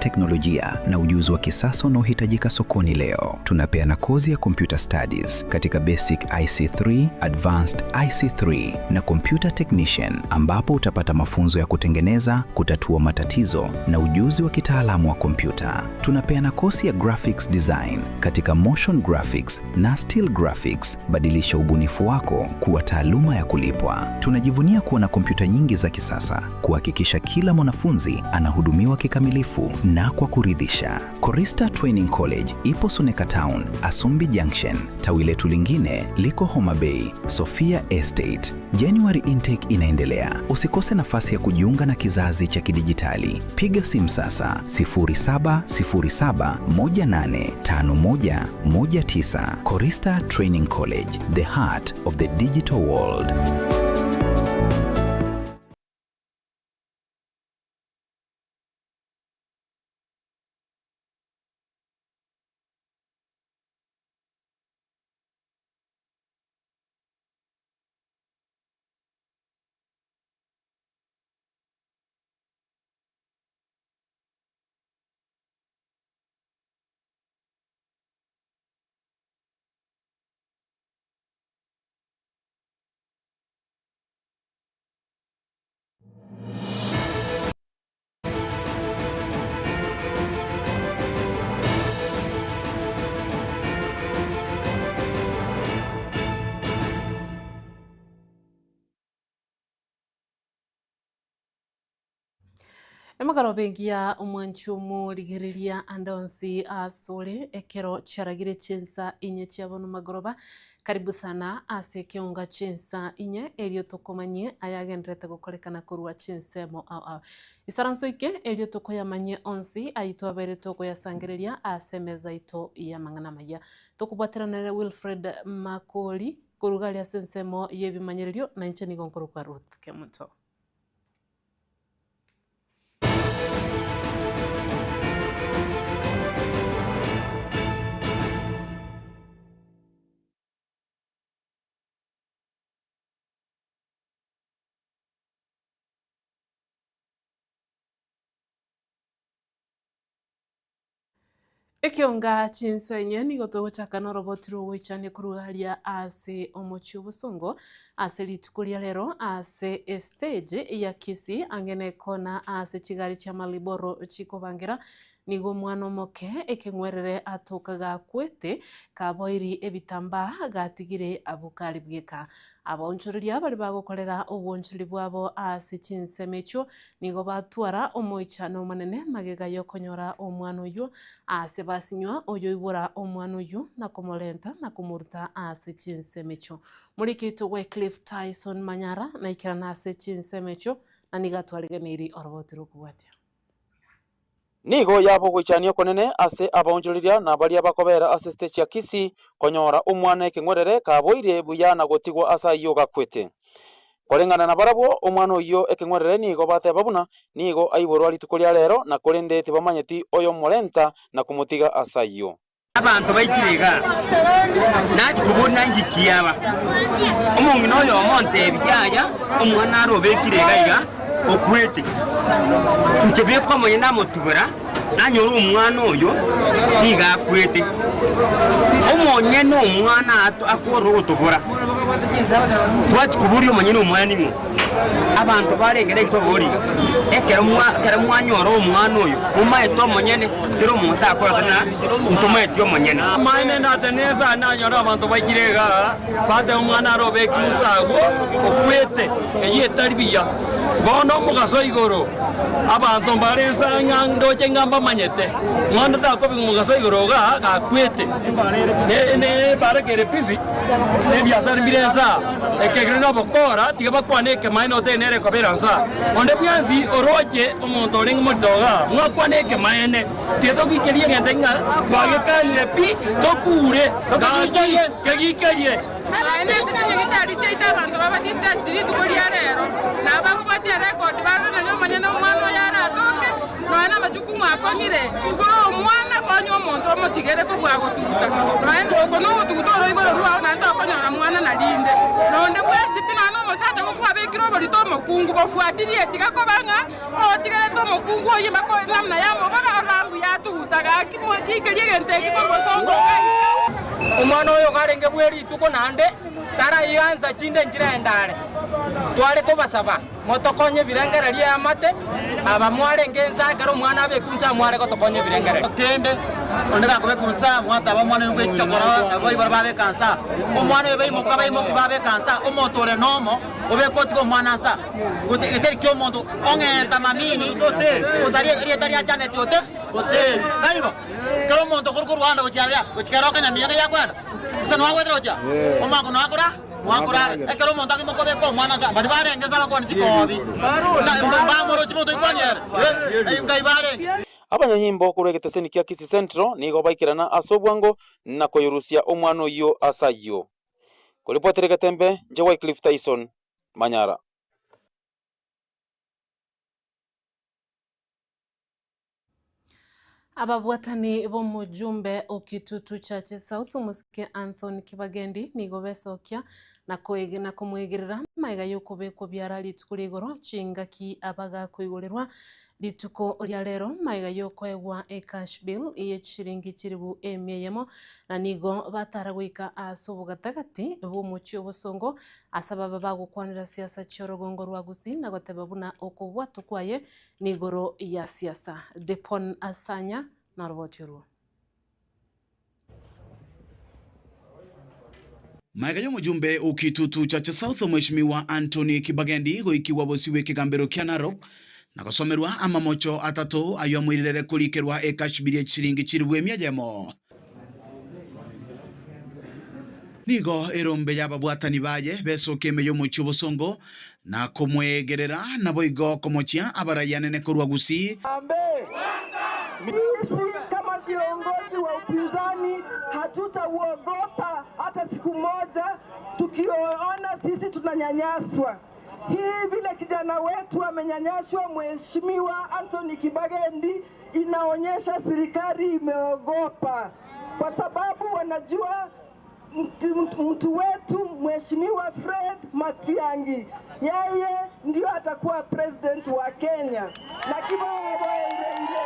teknolojia na ujuzi wa kisasa unaohitajika sokoni leo. Tunapeana kozi ya Computer Studies katika Basic IC3, Advanced IC3 na Computer Technician, ambapo utapata mafunzo ya kutengeneza, kutatua matatizo na ujuzi wa kitaalamu wa kompyuta. Tunapeana kozi ya Graphics Design katika Motion Graphics na Still Graphics. Badilisha ubunifu wako kuwa taaluma ya kulipwa. Tunajivunia kuwa na kompyuta nyingi za kisasa, kuhakikisha kila mwanafunzi anahudumiwa kikamilifu na kwa kuridhisha. Korista Training College ipo Suneka Town, Asumbi Junction. Tawi letu lingine liko Homa Bay, Sophia Estate. January intake inaendelea. Usikose nafasi ya kujiunga na kizazi cha kidijitali. Piga simu sasa 0707185119. Korista Training College, the heart of the digital world. Emagaro bengi ya umwanchumu ligiriria andonsi asole ekero charagire chensa inye chiabono magoroba. Karibu sana ase kionga chensa inye elio tokomanye ayagendrete gukorekana kurwa chensemo au. Isaranso ike elio tokoyamanye onsi aito bere toko ya sangereria ase meza ito ya mangana maya. Tokubwaterana Wilfred Makoli kurugali ya sensemo yebimanyerio na ncheni gonkoro kwa Ruth Kemuto. Ekionga chinsenye nigo togochaka norobotiro wichane kurugaria ase omochi obusongo ase litukuria lero ase stage ya Kisii angene kona ase chigari cha Maliboro chikobangira nigo mwana moke ekengwerere atokaga kwete kaboiri ebitamba gatigire abukari bweka abonchuriria bari bagokorera obonchuri bwabo ase chinsemecho nigo batwara omoichano manene magega yokonyora omwana oyo ase basinywa oyo ibura omwana oyo na komorenta na kumurta ase chinsemecho muri kito Wycliffe Tyson Manyara na ikirana ase chinsemecho na nigatwariganiri orobotiro kubwatia nigo yabo gwichania konene ase abonjuriria na bari abakobera ase stage ya Kisii konyora omwana ekengwerere kaboire buyana gotigwa asa iyo gakwete korengana na barabwo omwana oyo ekengwerere nigo bateba buna nigo aiboro alitukuria lero na korende tibamanyeti oyo morenta na kumutiga asa iyo abantu bayikirega nachi kubona njikiyaba omungi noyo omonte byaya omwana arobekirega iga okwete ntebye kwa mwenye namotubura nanyoro omwana oyo niga akwete omonye no omwana akoro otubura twati kuburi omonye no omwana nimo abantu barengere kitobori ekero mwanyoro omwana oyo mumaeto omonyene tero omuntu akorana ntomaeti omonyene maine nateneza nanyoro abantu bakirega bate omwana arobeki musago okwete eyetari biya bono mugaso igoro abantu barenza ndoche ngamba manyete mwana takobi mugaso igoro ga kwete ne barekere pisi ne biasar birenza ekegrena bokora tiga bakwaneke maino tenere koberanza onde byanzi oroche omuntu orenga motoga ngakwaneke maene tieto kikerie ngendenga bagekanire pi tokure kagikerie ene sitinye gitari cyaita abantu baba discharge diri tukoria rero na bakubatia record barona lyo manyana omwana yara atoke noana majukumu akonyire ugo omwana konyo omuntu omotigere ko bwago tuguta noende okono otugutoro igoro ruao na ndo akonyora mwana na linde nonde bwesipi na no mosata ko kwabekiro bolito mokungu bofuatirie tiga ko banga o tigere to mokungu oyima ko namna yamo bana gaki mwikikerie genteki bosongo umwana oyo garenge bweri tuko nande tara ianza chinde njira endare tware tubasaba motokonye birengereria amate aba mware ngenza karo mwana abe kunsa mware ko tokonye birengereria tende ondeka kobe kunsa mwata ba mwana ngwe chakora abo ibarbabe kansa omwana ebe mokaba imokibabe kansa omotore nomo obe kotiko mwana sa kuzi eseri kyo mondo ongeta mamini uzari rietaria chane tiote hotel karibo karo mondo kurukuru wanda uchiaria uchikeroka na miaka ya kwenda sano wagwetro cha omako no akora mwakora ekero mondo akimokobe ko mwana sa badibare ngeza ko nsikobi na mbamoro chimoto ikwanyere ngai abanyanyimbo kure geteseni kia Kisii Central nigo baikirana asobwango na koyorusia omwana oyo asayo kulipotera Gatembe nje Wycliffe Tyson Manyara. Ababwatani b'omujumbe okitutu Church South Musike Anthony Kibagendi nigo besokia na kumwegerera maiga yokobeko byara litukuri igoro chingaki abaga kuigulirwa lituko lya lero maiga yokoegwa cash bill iye chiringi chiribu emyemo na nigo bataragwika asobo gatagati b'omuchi obosongo asaba bagukwanira siasa chorogongo rwa Gusii na goteba buna okobwatu kwaye nigoro ya siasa Depon Asanya na Robotiru. Maiga y'omujumbe okitutu Church South Mheshimiwa Anthony Kibagendi goikiwa bosiwe kigambero kya Narok na gosomerwa amamocho atatu ayo amwirire kurikirwa cash bill chiringi chiribu emyemo nigo erombe y'ababwatani baye besokeme y'omuchi obosongo na kumwegerera nabo igo komochia abarayanene kurwa Gusii. Kama viongozi wa upinzani hatutauogopa hata siku moja tukiona sisi tunanyanyaswa. Hii vile kijana wetu amenyanyashwa Mheshimiwa Anthony Kibagendi inaonyesha serikali imeogopa, kwa sababu wanajua mtu wetu Mheshimiwa Fred Matiang'i yeye ndio atakuwa president wa Kenya na kibao ile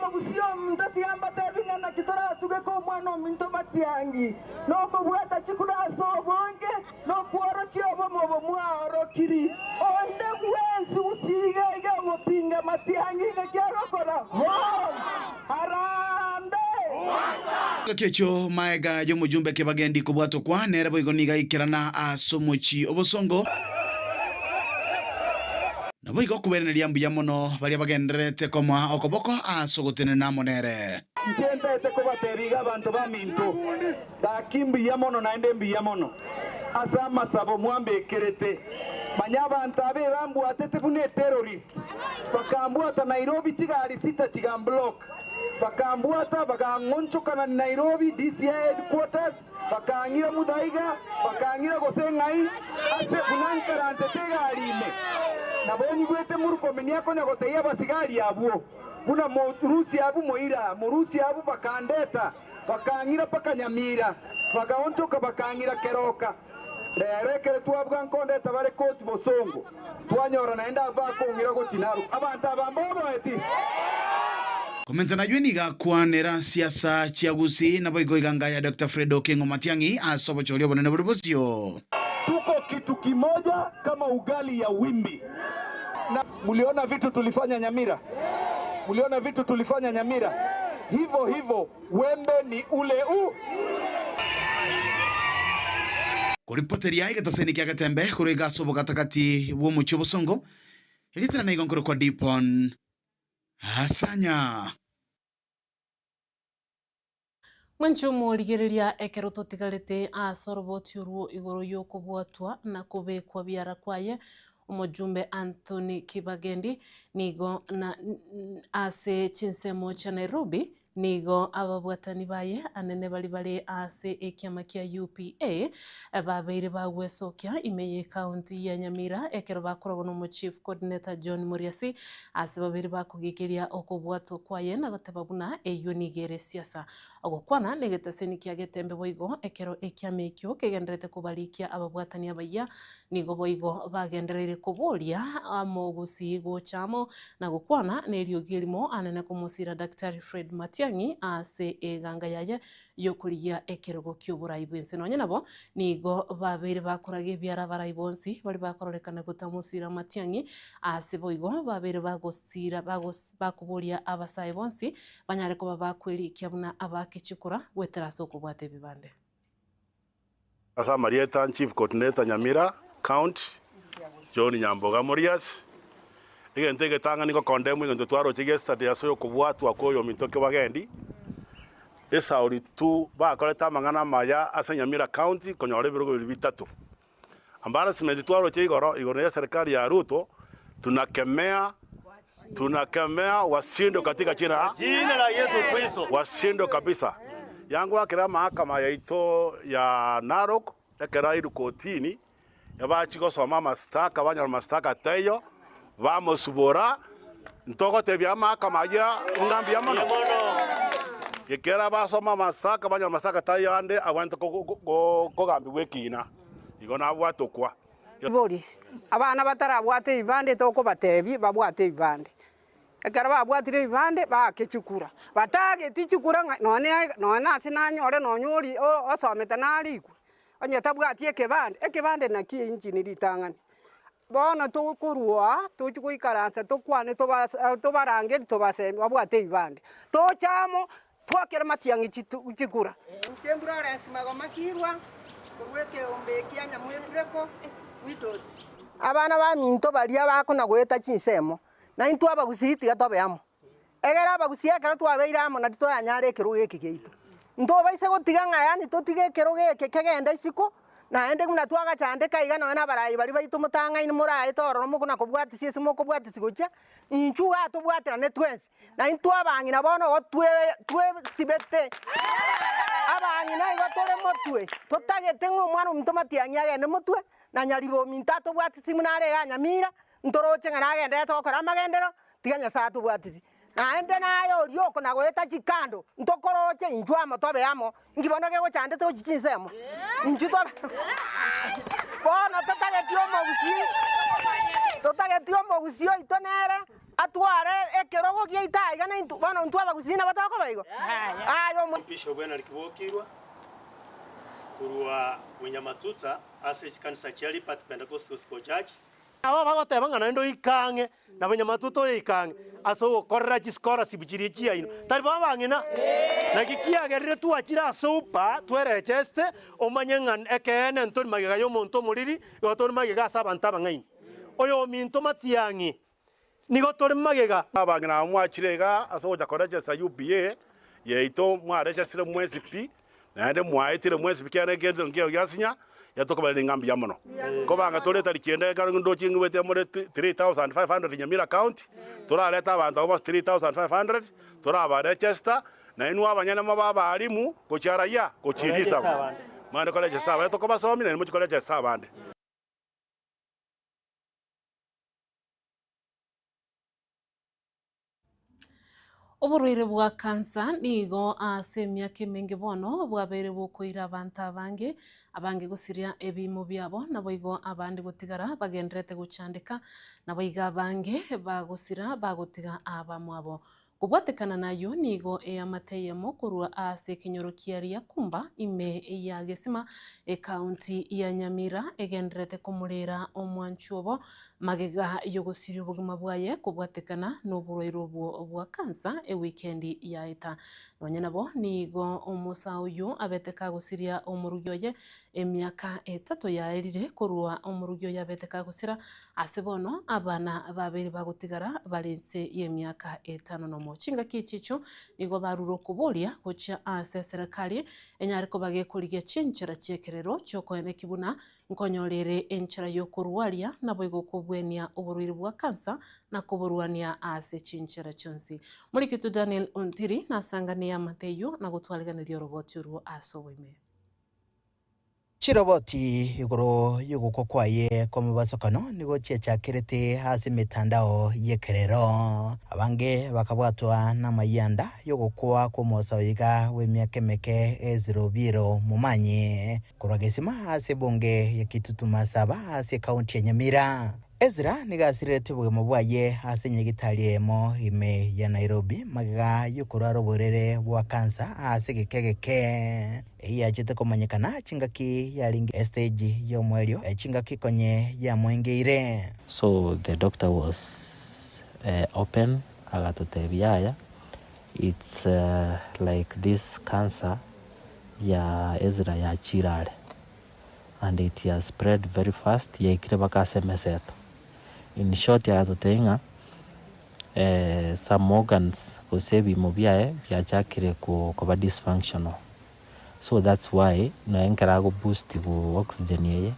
Magusio mtati ambate vinga na kitora tugeko mwana minto Matiang'i no kubwata chikura sobonge no kuoro kiobo mobo mwaro kiri onde mwezi usiga iga mopinga Matiang'i ga kiarokora harambe Kecho maiga y'omujumbe Kibagendi kubwato kwa nerebo igoniga ikirana asomochi obosongo nabo igo kubereneria mbuya mono bali bagenderete koma okoboko asogotene na monere ntendete kubateriga abantu baminto dakimbuya mono naende mbuya mono asama sabo mwambekerete banyabantu abe bambwatete bune terrorist bakambwata Nairobi kigali sita kigamblock bakambwata bakangonchokana Nairobi DCI headquarters bakangira Mudaiga bakangira Gosengai ase kunankarante tegalime nabonyi gwete murukomeni yako nyagoteya basigari yabwo buna Murusi abu moira Murusi abu bakandeta bakangira paka Nyamira bagaontoka bakangira Keroka rekere tuabwa nkonde tabare koti bosongo twanyora naenda bakongira go Kinaru abantu abambobo eti komenta na yweni ga kwanera siasa chia Gusii nabo igo iganga ya Dr. Fred Okengo Matiang'i asobo cholio bonene burubosio. Tuko kitu kimoja kama ugali ya wimbi. Na muliona vitu tulifanya Nyamira. Muliona vitu tulifanya Nyamira. Hivyo wembe ni ule Kuripoteria igataseni kia Gatembe kuriga sobo gatakati bw'omuchi obosongo elitira na igongoro kwa Depon Asanya. Mwanchumu ligiriria ekero totigarete asorobotiuru igoro yokobwatwa na kubekwa biara kwaye omujumbe Anthony Kibagendi nigo na ase chinsemo cha Nairobi nigo ababwatani baye anene bari ase ekiama kia UPA babeire bagwecokia imeye county ya Nyamira ekero bakoragwo no chief coordinator John Muriasi ase babeire bakugikiria okobwatwo kwaye na goteba buna eyo nigere siasa ogokwana negeteseni kia getembe boigo ekero ekiama ekio kegenderete kubarikia ababwatani abaya nigo boigo bagendereire kuboria amogusi gochamo na gokwana neriogirimo anene kumusira Dr. Fred Matiang'i ase eganga yaye yokuria ekerogo ky'oburai bwense nonye nabo nigo babeire bakorage byara barai bonsi bari bakororekana gutamusira Matiang'i ase boigo babeire bagosira bakuburia abasaye bonsi banyare kuba bakwirikia buna abakichukura gwetera soko bwate bibande. Asa Marieta Chief Coordinator Nyamira County John Nyamboga Murias igente getanga niko condemn igente twaro chigesta ya soyo kubwatu akoyo mintoke bagendi esauri tu bakoreta mangana maya ase Nyamira County konyore birugo bitatu ambara simezi twaro chigoro igoro ya serikali ya Ruto tunakemea wasindo katika jina la Yesu Kristo wasindo kabisa yangu akira mahakama ya ito ya Narok ekera iru kotini yabachiko soma mastaka banyar mastaka tayo vamos subora ntoko tebya mahakama ya ngambi ya mono yekera basoma mastaka banyar mastaka tayo ande awanta ko gambi wekina igona bwatokwa bori abana batarabwate ibande toko batebi babwate ibande ekara babwatire ibande bakechukura batage tichukura none asinanyore nonyori osomete nariku onye tabwati ekebande naki inchi niritangani bono tukurwa tuchikuikaransa tukwane tubarange tubasemi babwate ibande tochamo twakera Matiang'i chikura Chembura resima makirwa kurweke ombekia nyamwesireko witosi abana ba minto baria bakona gweta chinsemo na into abagusitiga tobeamo egera abagusiekera twabeiramo na titoyanyare kiruge kigeito ndo baise gotiga ngayani totige kiruge kegenda isiko na ende muna twaga chande kaiga no na barayi bari baitu mutanga ini murayi toro mukuna kubwati sisi mukubwati sigucha inchu atubwatira ne twensi na into abangi na bono twe sibete abangi na igo tole motwe totagete ng'omwana omuntu Matiang'i agende motwe na nyaribo mintato bwati simu nare ga Nyamira ntoroche ngana agende tokora magendero tiga Nyasaye atubwatisi naende nayo ryoko nagweta chikando ntokoroche injwamo tobeamo ngibonage go chande to chichinsemo inju to bono totagetiyo mogusio itonere atware ekerogo giaitaiga na intu bono ntwaba gusina batako baigo ayo Bishop Bernard Kibokirwa kurwa Winyamatuta ase chikanisa chia Lipat Pentecostal Gospel Church aba bagoteba ngana ndo ikange na Winyamatuta ikange aso gokorera chiskora sibichiri chia ino tari babangina na gikiagerire twachira sopa twerecheste omanyengan ekene ntoni magega yo monto muriri gotoni magega sabanta bangaini oyo minto Matiang'i nigo tori magega abangina mwachirega aso gojakora sa UPA yeito mwarecha sire mwezi pi naende mwaitire mwezi pikere kendo ngeo yasinya yatokobale ngambi ya mono ko banga toreta likiende karo ndo chingwete amore 3500 Nyamira County turaleta abantu abo 3500 turaba register na inu abanyana mababa alimu gochara ya gochirisa mande college saba yatokoba somi na mu college saba ande Oburwaire bwa kansa nigo ase emyaka emenge bono bwabeire bukoira abantu abange gusiria ebimo byabo nabo igo abandi gutigara bagenderete guchandika nabo iga abange bagusira bagotiga abamwabo kubwatekana nayo nigo eyamateyemo kurwa ase kinyoro kiaria kumba ime ya gesima county ya Nyamira egenderete kumurera omwanchuobo magega yogusiria obugima bwaye kubwatekana n'oburwaire bwa kansa weekend yaita nonye nabo nigo omusa uyu abeteka gusiria omurugyoye emyaka 3 yaerire kurwa omurugyoye abeteka gusira ase bono abana babiri bagutigara barense y'emyaka 5 no obosungo chinga kichicho nigo baruro kubolia gocha ase serikali enyare kobage kurigia chinchera chiekerero chokoene kibuna nkonyorere enchera yokurwaria nabo igokobwenia oborwiri bwa kansa na kuburwania ase chinchera chonsi muri kitu Daniel Ontiri nasangania Mateyo na gutwaliganiria roboti ruo asoboime Chiroboti igoro yuguko kwaye komubasokano nigo chechakirete hasi mitandao yekerero abange bakabwatwa namayanda yugukwa kumosawiga wemyakemeke ezirobiro mumanye kuragesima hasi bunge yakitutuma saba hasi kaunti ya Nyamira Ezra nigasirire tubugemo bwaye hasi nyegitaliemo ime ya Nairobi magaga yukuraro borere bwa kansa hasi gikegeke yachite komanyekana chingaki yalingi stage yo mwelio chingaki konye ya mwengeire. So the doctor was open agatotebiaya. It's like this cancer ya Ezra ya chirare and it has spread very fast ya ikireba semeseto. In short ya gatotenga some organs osebi mobiae byachakire kuba dysfunctional. So that's why naengera go boost go oxygen yeye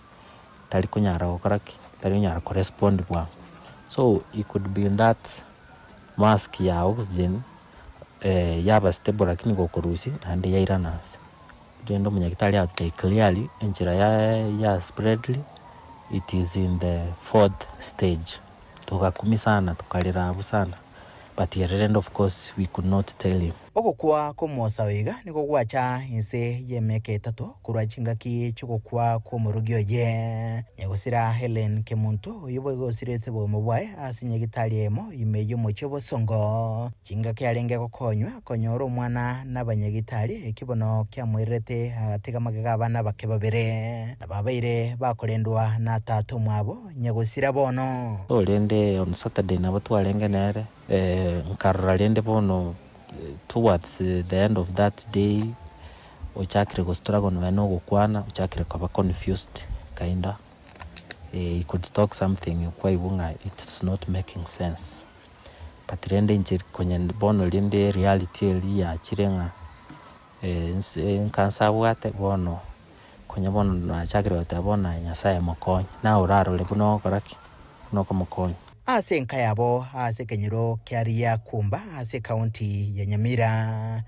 tali kunyara okoraki tali nyara correspond bwa. So it could be in that mask ya oxygen yaba stable lakini go kurusi and yairananse rendo munyakitali ate clearly enchira ya spreadly it is in the 4th stage tukakumi sana tukalira abu sana but yerendo of course we could not tell him. Ogukwa kumwosawiga niko gwacha inse yemeke 3 kurwa chingaki chukukwa kumurugyo ye nyagusira Helen Kemuntu yubo gosirete bo mubwaye asinye gitaliemo imeyo muchobo songo chingaki alenge kokonywa konyoro mwana nabanyagitali ekibono kya mwirete atega magaga abana bake babere nababaire bakolendwa na tatu mwabo nyagusira bono olende on Saturday nabatwalenge nere nkarra lende bono towards the end of that day uchakire go struggle no gukwana uchakire kwa confused kinda he could talk something kwa ibunga it's not making sense but rende nje kwenye bono lende reality eli ya chirenga kansa bwate bono kwenye bono na chakire otabona nyasaye mokonyi na uraro le buno koraki no komokonyi ase nkayabo ase kenyiro kyaria kumba ase kaunti ya Nyamira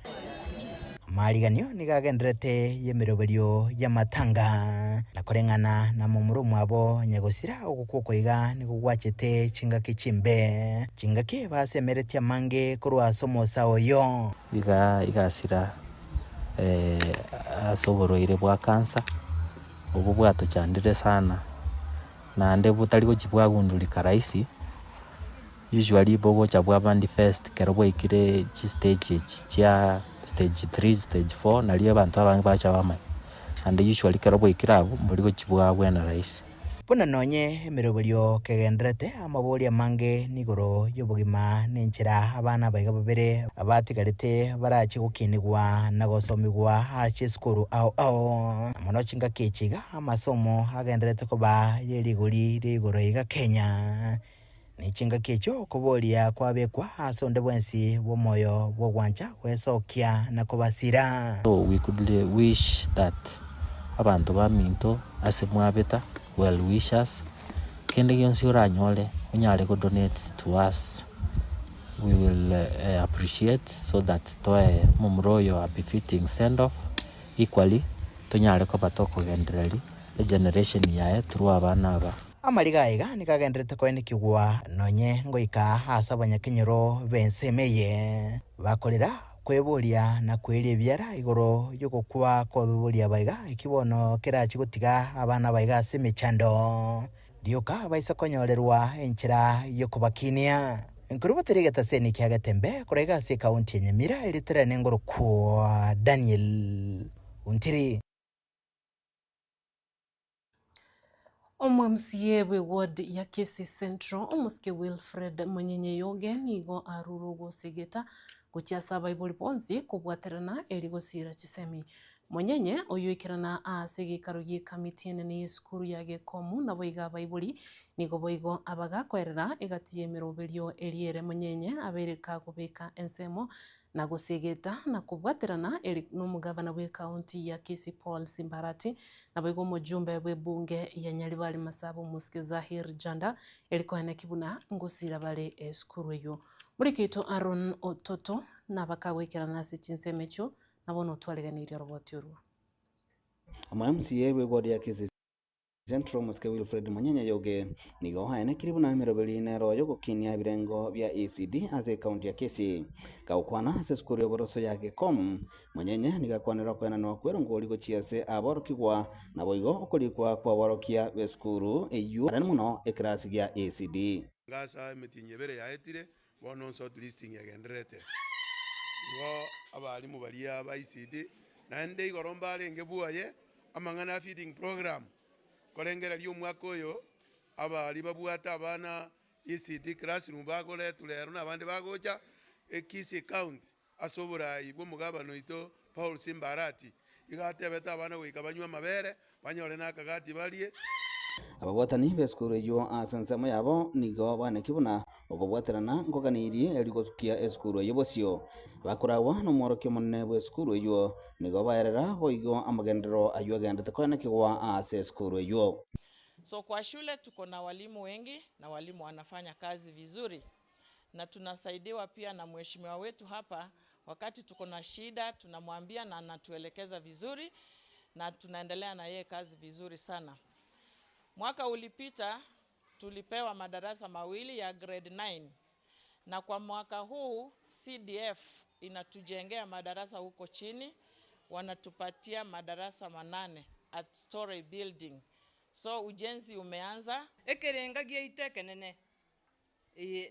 maliganio nigagendrete yemirobelio ya matanga na korengana na mumuru mwabo nyagosira okukoiga nigugwachete chingaki chingaki basemeretia mange kurwa somo sao yo igasira asoboroire bwa kansa ubu bwato chandire sana na nde butali gukibwa gundulika raisi usually bogo chabwa bandi first kerobwe ikire chi stage chia stage 3 stage 4 na liye bantu abangi bacha bamai and usually kerobwe ikirabo mbuli chibwa bwena raisi puna nonye emirobelio kegendrete amaboli amange nigoro yobugima nenchira abana baiga babere abatigarete barachi gukinigwa na gosomigwa hache skuru ao mono chinga kechiga amasomo agendrete koba yeligori rigoro iga Kenya ni chinga kecho kubolia kwabekwa asonde bwensi bomoyo bwagwancha kwesokia na kubasira. So we could wish that abantu baminto asemwabeta well wishers kende yonsi uranyole unyale go donate to us we will appreciate so that toe mumroyo a befitting send off equally tunyale ko batoko genderali the generation yae through abana aba amarigaiga nikagendrete ko nikigwa nonye ngoika hasa banyakenyero bensemeye bakorera kweburia na kweria byara igoro yugukwa ko biburia baiga ikibono kirachi gutiga abana baiga semechando dioka baisa konyorerwa enchira yokubakinia Nkuruba terigata seni kiagatembe kurega se kaunti ya Nyamira ilitera nengoro kwa Daniel Ontiri. Omwamsiye we ward ya Kisii Central omuske Wilfred Munyenye yoge nigo arurugo segeta kuchia saba iboli ponzi kubwaterana eli gosira chisemi Monyenye oyuikirana ase gikaro gia kamiti enene ya esukuru ya Gekomu nabo iga baiburi nigo boigo abagakorera egati y'emeroberio eriere Monyenye abereka kubika ensemo na gusigita na kubwaterana eri n'omugabana bwe kaunti ya Kisii Paul Simbarati na boigo mujumbe bwe bunge ya Nyaribari Masabo Musikiza Janda erikoene kibuna ngusira bale esukuru eyo muri kito Aaron Ototo nabakagwikirana ase chinsemecho nabono otwaleganirie roboti orwa MCA we ward ya Kisii Central Muske Wilfred Monyenye yoge nigo haene kiribu na merobeli nero yogo kinia birengo vya ECD ase county ya Kisii kaukwana ase skuru ya boroso ya Gekom Monyenye nigakwanira kwena no kwero ngoli go chiase aborokigwa na boigo okolikwa kwa borokia be skuru eyu arani muno ekrasi ya ECD ngasa metinye bere ya etire bono short listing ya gendrete igo abalimu balia ba ECD nande igoromba lenge buaye amangana feeding program kolengera lyo mwako yo abali babwata abana ECD classroom bagole tulero nabandi bagocha Kisii county asobora ibwo mugabano ito Paul Simbarati igate beta abana wikabanywa amabere banyore nakagati balie ababwatani beskuru eyo asansemo yabo nigo bane kibuna okobwaterana ngoganirie erikosukia eskuru eyobosio bakurawa no morokyo monne bweskuru eyo nigo baerera boigo amagendero ayogendete kwene kigwa ase eskuru eyo. So kwa shule tuko na walimu wengi na walimu wanafanya kazi vizuri na tunasaidiwa pia na mheshimiwa wetu hapa. Wakati tuko na shida tunamwambia na anatuelekeza vizuri na tunaendelea na yeye kazi vizuri sana. Mwaka ulipita tulipewa madarasa mawili ya grade 9 na kwa mwaka huu CDF inatujengea madarasa huko chini, wanatupatia madarasa 8 at story building. So ujenzi umeanza. Ekerenga giite kenene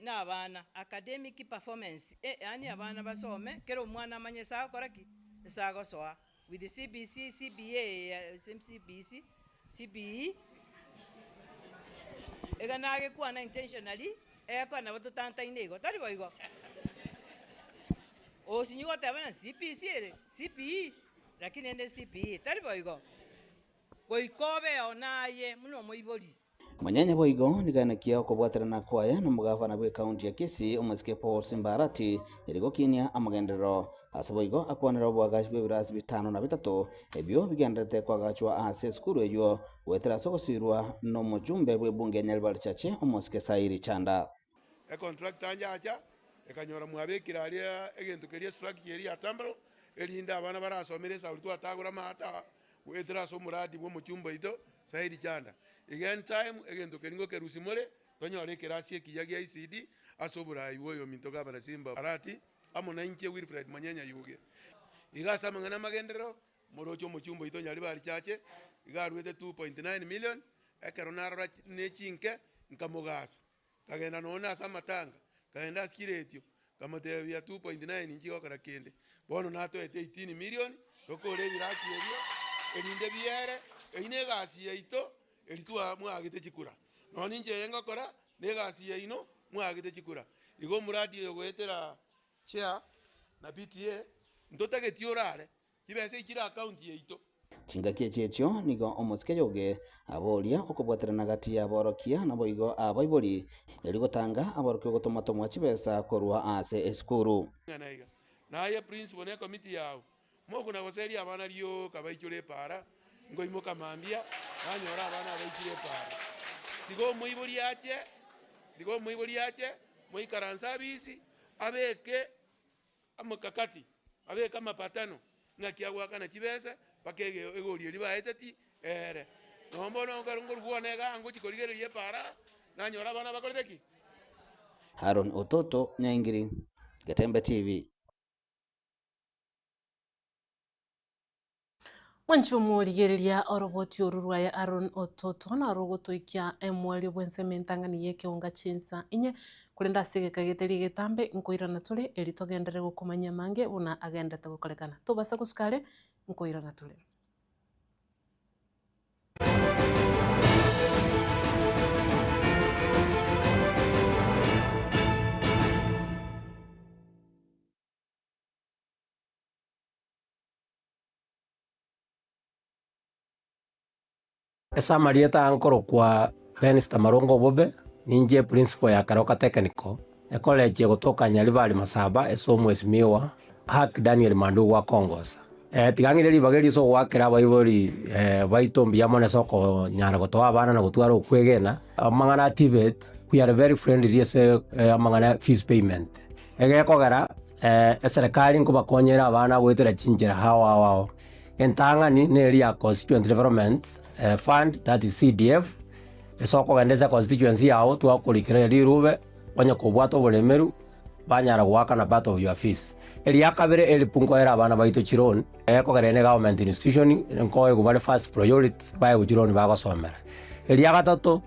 na abana academic performance yani abana basome kero mwana amanye sawa koraki sago soa with the CBC CBA CBC CBE ega nage kwana intentionally eko na boto tanta inego tari boigo o sinyo tabana CPC CPE lakini ende CPE tari boigo goikobe onaye muno moibori Monyenye boigo niganekia okobwaterana kwaye no mugavana bwe county ya Kisii Omusike Paul Simbarati erigo kinia amagendero asaboigo akwanira obwagashi bwe birasi bitano na bitatu ebyo bigendete kwagachwa ase skuru eyo wetera sokosirwa no mujumbe bwe bunge Nyaribari chache Omusike Sairi Chanda contract anjacha ekanyora mwabekira alia egento keria structure eri atambro elinda abana barasomere sa ulitwa tagura mata wetera so muradi bwo muchumba ito Sairi Chanda again time egento keringo kerusimole tonyore kerasi ekiyagia ECD asobura iwoyo mintoka bana Simba Arati amona inche Wilfred Monyenye yuge igasa mangana magendero morocho muchumba ito Nyaribari chache igarwete 2.9 million ekeronara nechinke nkamugasa kagenda nona samatanga kaenda skiretio kamotebia 2.9 injigo kara kende bono nato ete 18 million dokore birasi ebyo erinde biere eine gasi yaito eritua mwagite chikura noni nje yenga kora ne gasi yaino mwagite chikura igo muradi yo gwetera chair na PTA ndotage tiorare kibese ikira account yaito chingakie checho nigo Omusike yoge aboria okobwaterana gati ya borokia na boigo abaibori erigotanga aborokyo gotomatomwa chibesa korwa ase eskuru na ya principal ne committee yao moko na goseri abana rio kabaichule para ngoimo kamambia nanyora abana abaichule para digo muibori yache moikaransa bisi abeke amakakati abeke amapatano ngakiagwa kana chibese pakege egori libaeteti nombo no karungo guonega ngo chikorigererie para nanyora abana bakoreteki Aaron Ototo Nyangiri Gatembe TV Mwancho murigereria oroboti orurwa ya Aaron Ototo na rogotoikia emwali bwensementangani yeke unga chinsa inye kulenda sigeka geteri getambe nkoirana tule eritogendere gukomanya mange una agenda tagokolekana tobasa kusukale nkoirana tule Esa Marieta ankoro kwa Benista Marongo Bobe ninje principal ya Karoka Technical college gutoka Nyaribari Masaba eso mwesimiwa Hak Daniel Mandu wa Kongosa tigangire libageri so wakera baibori baito mbiyamone soko nyara gotoa bana na gutwara ukwegena amangana activate we are very friendly yes amangana fees payment kogara serikali ngo bakonyera abana gwetera chinjira hawa wao entangani ne area constituent development fund that is CDF esoko gendeza constituency yao twakurikira rirube banya kubwato bulemeru banyara gwaka na part of your fees area kabere elipungo era abana baito chironi kogara ne government institution nko gubale first priority baye gujironi bagosomera area gatatu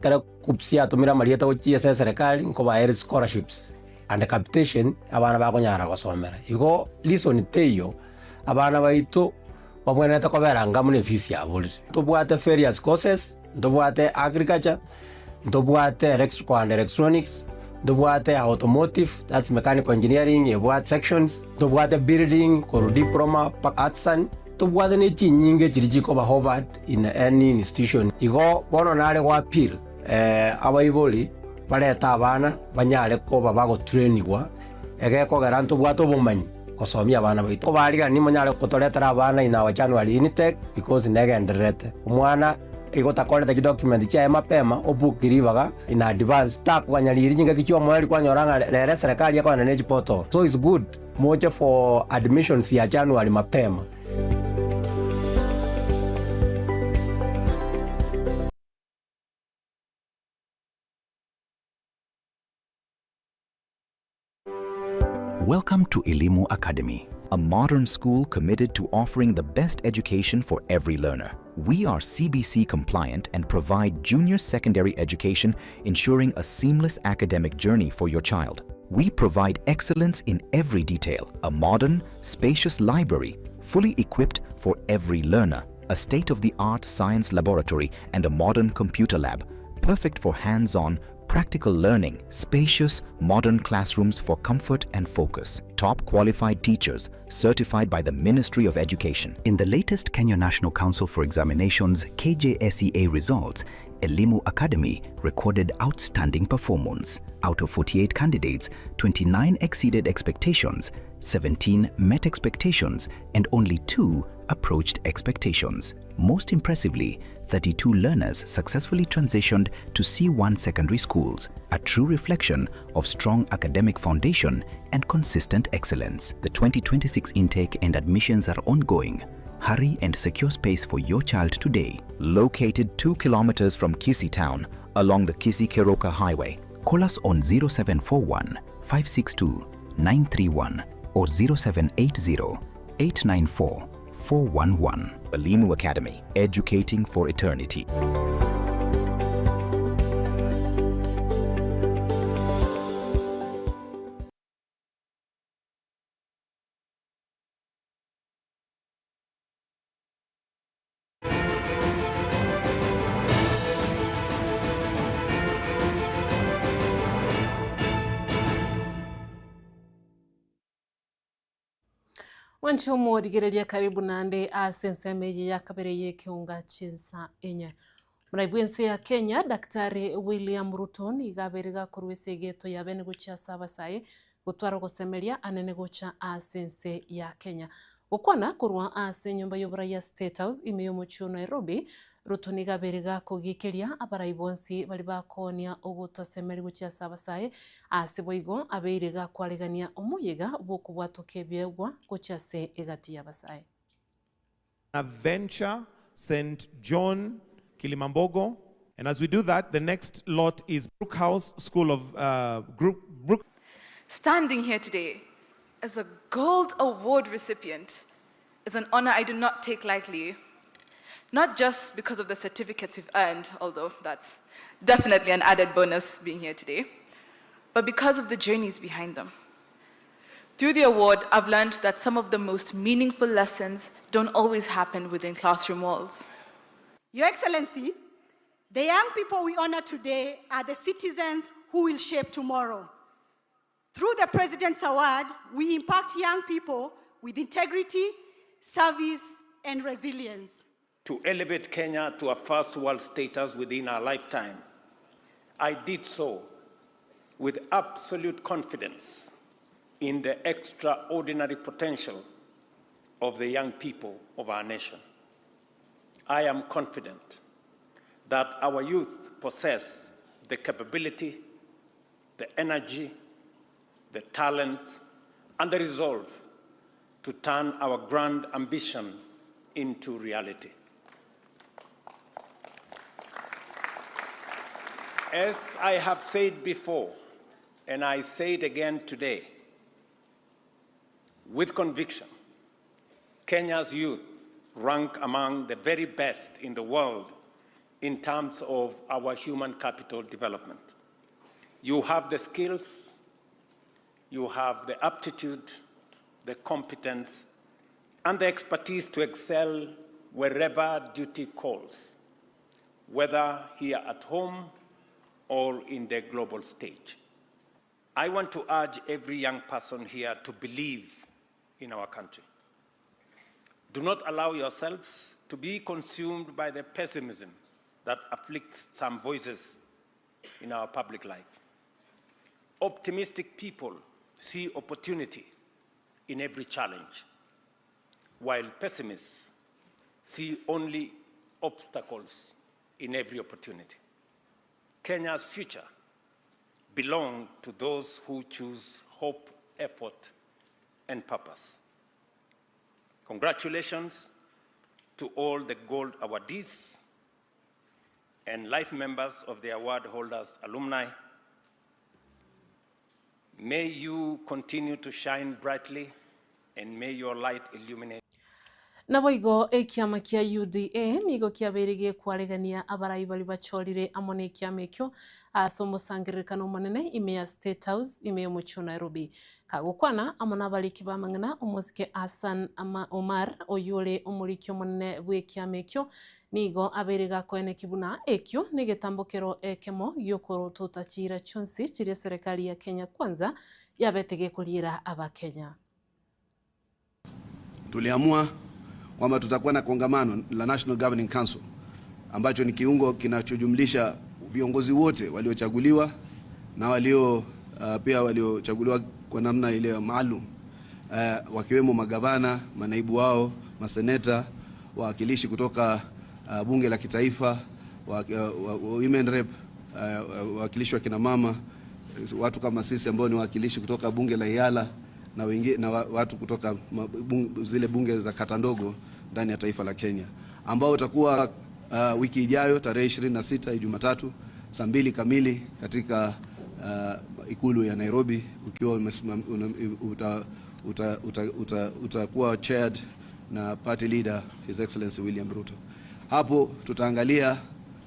kare kupsia tumira Marieta gochie serikali nko ba scholarships and capitation abana bagonyara gosomera igo listen teyo abana baito babwenete koberanga mune fees yabo tubwate various courses ndobwate agriculture ndobwate electrical and electronics ndobwate automotive that's mechanical engineering ebwate sections ndobwate building ko diploma arts and tubwate ne chinyinge chirijiko ba Harvard in any institution igo bono nare kwa appeal abaiboli bareta abana banyare ko babago trainingwa egeko garanto bwato bumanyi kosomia abana baito ko bariga ni monyare kutoretera abana ina wa January intake because negenderete umwana igota koleta document cha mapema obukiribaga in advance ta kwanyaliri jinga kichwa mwali kwanyoranga rere serikali yako na neji portal so it's good moja for admissions ya January mapema. Welcome to Elimu Academy, a modern school committed to offering the best education for every learner. We are CBC compliant and provide junior secondary education, ensuring a seamless academic journey for your child. We provide excellence in every detail, a modern, spacious library, fully equipped for every learner, a state-of-the-art science laboratory and a modern computer lab, perfect for hands-on, practical learning, spacious, modern classrooms for comfort and focus, top qualified teachers certified by the Ministry of Education. In the latest Kenya National Council for Examinations KJSEA results, Elimu Academy recorded outstanding performance. Out of 48 candidates, 29 exceeded expectations, 17 met expectations, and only 2 approached expectations. Most impressively, 32 learners successfully transitioned to C1 secondary schools, a true reflection of strong academic foundation and consistent excellence. The 2026 intake and admissions are ongoing. Hurry and secure space for your child today. Located 2 kilometers from Kisii town along the Kisii-Keroka Highway. Call us on 0741 562 931 or 0780 894 411. Elimu Academy, educating for eternity. Wanchomo wadigereria karibu nande asensemeje ya kabereye kiunga chinsa enya. Mraibwense ya Kenya, Daktari William Ruto igaberega kurwese geto ya bene gucha sabasaye gutwara gusemeria anene gucha asense ya Kenya. Ukwana kurwa ase nyumba yobora ya State House imeyo muchu Nairobi, Ruto igaberega kugikiria abaraibonsi bali bakonia ogutosemeri gucha sabasaye ase boigo abeirega kwaregania omuyega boku bwatokebyewa gucha se egati yabasaye. Venture St. John Kilimambogo, and as we do that, the next lot is Brook House School of Brook. Standing here today as a Gold Award recipient is an honor I do not take lightly, not just because of the certificates we've earned, although that's definitely an added bonus being here today, but because of the journeys behind them. Through the award, I've learned that some of the most meaningful lessons don't always happen within classroom walls. Your Excellency, the young people we honor today are the citizens who will shape tomorrow. Through the President's Award, we impact young people with integrity, service, and resilience. to elevate Kenya to a first world status within our lifetime. I did so with absolute confidence in the extraordinary potential of the young people of our nation. I am confident that our youth possess the capability, the energy, the talent, and the resolve to turn our grand ambition into reality. As I have said before, and I say it again today, with conviction, Kenya's youth rank among the very best in the world in terms of our human capital development. You have the skills, you have the aptitude, the competence, and the expertise to excel wherever duty calls, whether here at home or in the global stage. I want to urge every young person here to believe in our country. Do not allow yourselves to be consumed by the pessimism that afflicts some voices in our public life. Optimistic people see opportunity in every challenge, while pessimists see only obstacles in every opportunity. Kenya's future belongs to those who choose hope, effort, and purpose. Congratulations to all the gold awardees and life members of the award holders, alumni. May you continue to shine brightly and may your light illuminate. Nabo igo ekiama kia UDA nigo kiabirigie kwaregania abarai bari bachorire amone kiama ekyo asomusangirikano manene ime ya State House ime ya mucho Nairobi kagukwana amona bari kibamangana umuzike Hassan Omar oyule umurikyo manene bwe kiama ekyo nigo abiriga koene kibuna ekyo nigetambokero ekemo yokoro tutachira chonsi chiri serikali ya Kenya kwanza yabetege kulira abakenya. Tuliamua kwamba tutakuwa na kongamano la National Governing Council ambacho ni kiungo kinachojumlisha viongozi wote waliochaguliwa na pia waliochaguliwa kwa namna ile maalum, wakiwemo magavana, manaibu wao, maseneta, wawakilishi kutoka bunge la kitaifa, women rep, wawakilishi wa kina mama, watu kama sisi ambao ni wawakilishi kutoka bunge la Iyala na wengine na watu kutoka zile bunge za kata ndogo ndani ya taifa la Kenya, ambao utakuwa wiki ijayo tarehe 26 Jumatatu saa 2 kamili katika ikulu ya Nairobi, ukiwa utakuwa chaired na party leader His Excellency William Ruto. Hapo tutaangalia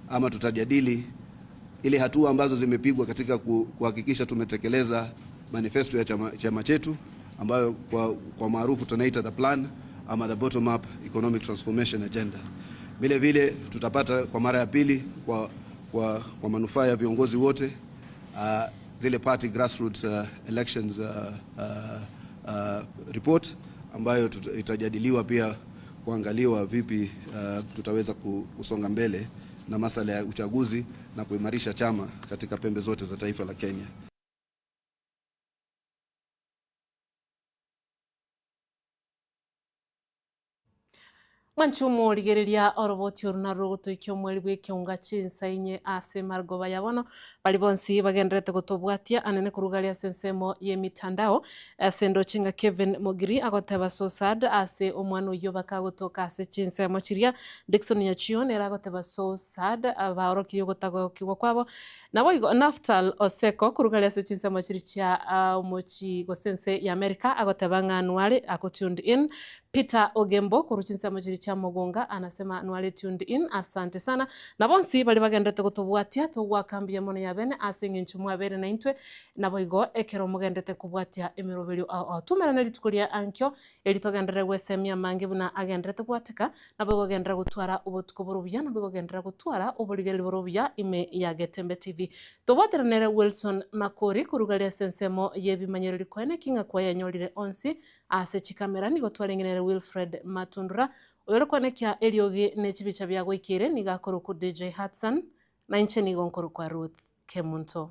ama tutajadili ile hatua ambazo zimepigwa katika kuhakikisha tumetekeleza manifesto ya chama chetu ambayo kwa maarufu tunaita the plan ama the bottom up economic transformation agenda. Vile vile tutapata kwa mara ya pili kwa manufaa ya viongozi wote zile party grassroots elections report ambayo itajadiliwa pia kuangaliwa vipi tutaweza kusonga mbele na masuala ya uchaguzi na kuimarisha chama katika pembe zote za taifa la Kenya. Manchumo ligereria oroboti orunaro gotoikyo mweri bwe kiunga chinsainye ase margoba yabono bali bonsi bagendrete gotobwatia anene kurugalia sensemo ye mitandao sendo chinga Kevin Mogiri agoteba sosad ase omwana uyo bakagotoka ase chinsemo chiria Dickson Nyachion era agoteba sosad abaorokiyo gotagokigwa kwabo nabo igo Naftal Oseko kurugalia ase chinsemo chiricha omochi gosense ya America agoteba ng'anwale akotuned in. Peter Ogembo kuruchinsemo chiricha Mogonga anasema nwale tuned in, asante sana na bonsi bali bagendete gotobwatia tugwakambia mono ya bene asinge nchumwa bere na intwe nabo igo ekero mugendete kubwatia emirobelio atumera na litukulia ankyo elitogendere gwesemia mange buna agendete gwateka nabo igo gendera gutwara ubutuko borubya nabo igo gendera gutwara ubuligeli borubya ime ya Getembe TV tobwatera nere Wilson Makori kurugalia sensemo yebimanyereri kwene kinga kwa yanyorire onsi ase chikamera ni gotwara ngene Engineer Wilfred Matundra oyoro kwanekia erioge nechibicha bya gwikire nigakoro ku DJ Hudson na inche nigonkoro kwa Ruth Kemunto.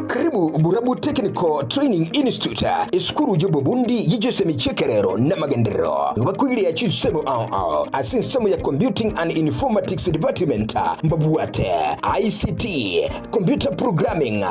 Karibu Burabu Technical Training Institute iskuru jubo bundi yijese michekerero na magendero wakwili ya chisemo asinsemo ya Computing and Informatics Department mbabuate ICT Computer Programming